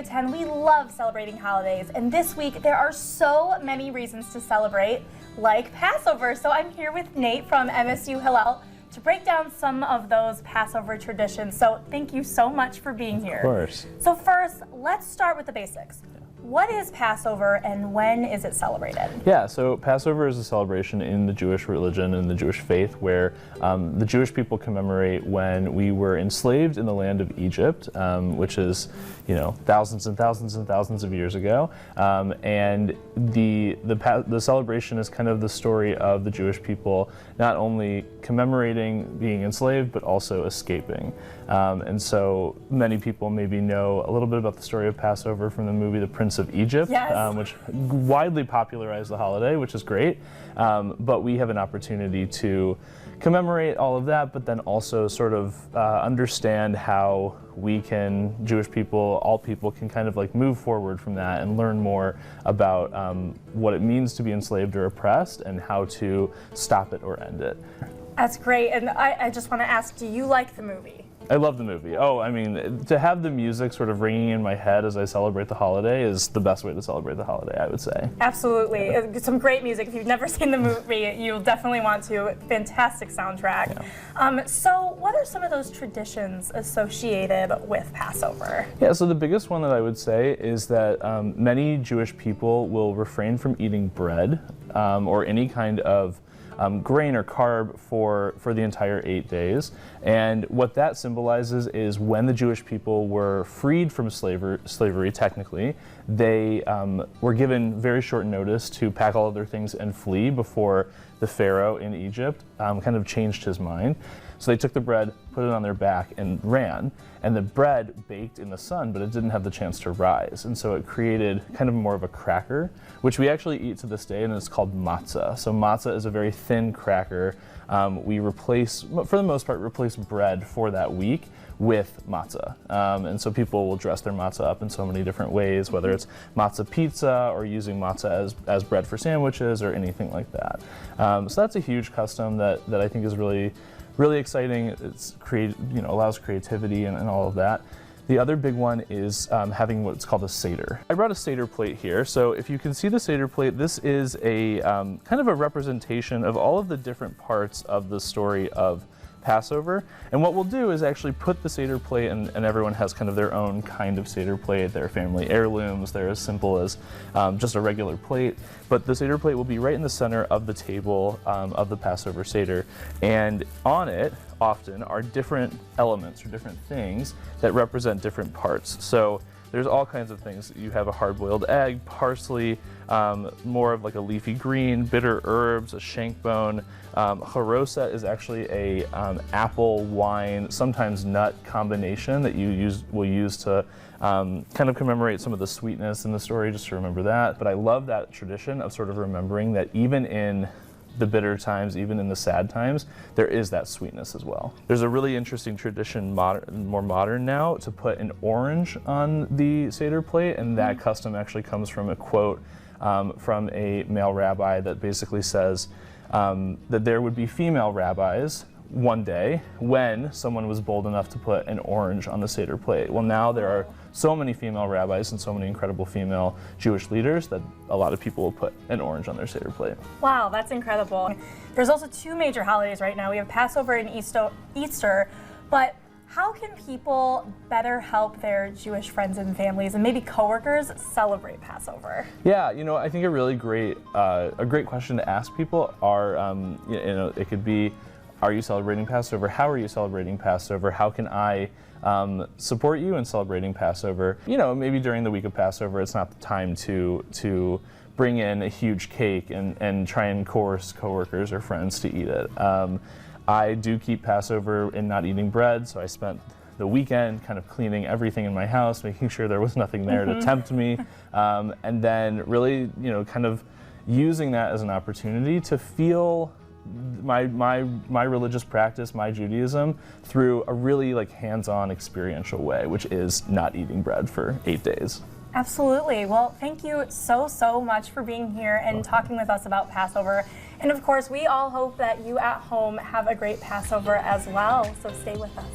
MSU 10, we love celebrating holidays, and this week there are so many reasons to celebrate, like Passover. So I'm here with Nate from MSU Hillel to break down some of those Passover traditions. So thank you so much for being here. Of course. So first, let's start with the basics. What is Passover and when is it celebrated? Yeah, so Passover is a celebration in the Jewish religion and the Jewish faith where the Jewish people commemorate when we were enslaved in the land of Egypt, which is, thousands and thousands and thousands of years ago. And the celebration is kind of the story of the Jewish people not only commemorating being enslaved, but also escaping. And so many people maybe know a little bit about the story of Passover from the movie The Prince of Egypt, yes. Which widely popularized the holiday, which is great. But we have an opportunity to commemorate all of that, but then also sort of understand how Jewish people, all people can kind of like move forward from that and learn more about what it means to be enslaved or oppressed and how to stop it or end it. That's great, and I just want to ask, do you like the movie? I love the movie. Oh, I mean, to have the music sort of ringing in my head as I celebrate the holiday is the best way to celebrate the holiday, I would say. Absolutely. Yeah. Some great music. If you've never seen the movie, you'll definitely want to. Fantastic soundtrack. Yeah. So what are some of those traditions associated with Passover? Yeah, so the biggest one that I would say is that many Jewish people will refrain from eating bread or any kind of grain or carb for the entire 8 days. And what that symbolizes is when the Jewish people were freed from slavery technically, they were given very short notice to pack all of their things and flee before the Pharaoh in Egypt kind of changed his mind. So they took the bread, put it on their back, and ran. And the bread baked in the sun, but it didn't have the chance to rise. And so it created kind of more of a cracker, which we actually eat to this day, and it's called matzah. So matzah is a very thin cracker. We replace, for the most part, bread for that week with matzah. And so people will dress their matzah up in so many different ways, whether it's matzah pizza or using matzah as bread for sandwiches or anything like that. So that's a huge custom that I think is really exciting. It's allows creativity and all of that. The other big one is having what's called a Seder. I brought a Seder plate here. So if you can see the Seder plate, this is a kind of a representation of all of the different parts of the story of Passover. And what we'll do is actually put the Seder plate, and everyone has kind of their own kind of Seder plate, their family heirlooms. They're as simple as just a regular plate. But the Seder plate will be right in the center of the table of the Passover Seder. And on it often are different elements or different things that represent different parts. So there's all kinds of things. You have a hard-boiled egg, parsley, more of like a leafy green, bitter herbs, a shank bone. Haroset is actually a apple, wine, sometimes nut combination that will use to kind of commemorate some of the sweetness in the story, just to remember that. But I love that tradition of sort of remembering that even in the bitter times, even in the sad times, there is that sweetness as well. There's a really interesting tradition, more modern now, to put an orange on the Seder plate, and that custom actually comes from a quote from a male rabbi that basically says that there would be female rabbis one day when someone was bold enough to put an orange on the Seder plate. Well, now there are so many female rabbis and so many incredible female Jewish leaders that a lot of people will put an orange on their Seder plate. Wow, that's incredible. There's also two major holidays right now. We have Passover and Easter, but how can people better help their Jewish friends and families and maybe coworkers celebrate Passover? Yeah, I think a really great question to ask people are, it could be, are you celebrating Passover? How are you celebrating Passover? How can I support you in celebrating Passover? Maybe during the week of Passover, it's not the time to bring in a huge cake and try and coerce coworkers or friends to eat it. I do keep Passover in not eating bread, so I spent the weekend kind of cleaning everything in my house, making sure there was nothing there to tempt me, and then really, kind of using that as an opportunity to feel my religious practice, my Judaism, through a really like hands-on experiential way, which is not eating bread for 8 days. Absolutely. Well, thank you so much for being here and talking with us about Passover. And of course, we all hope that you at home have a great Passover as well. So stay with us.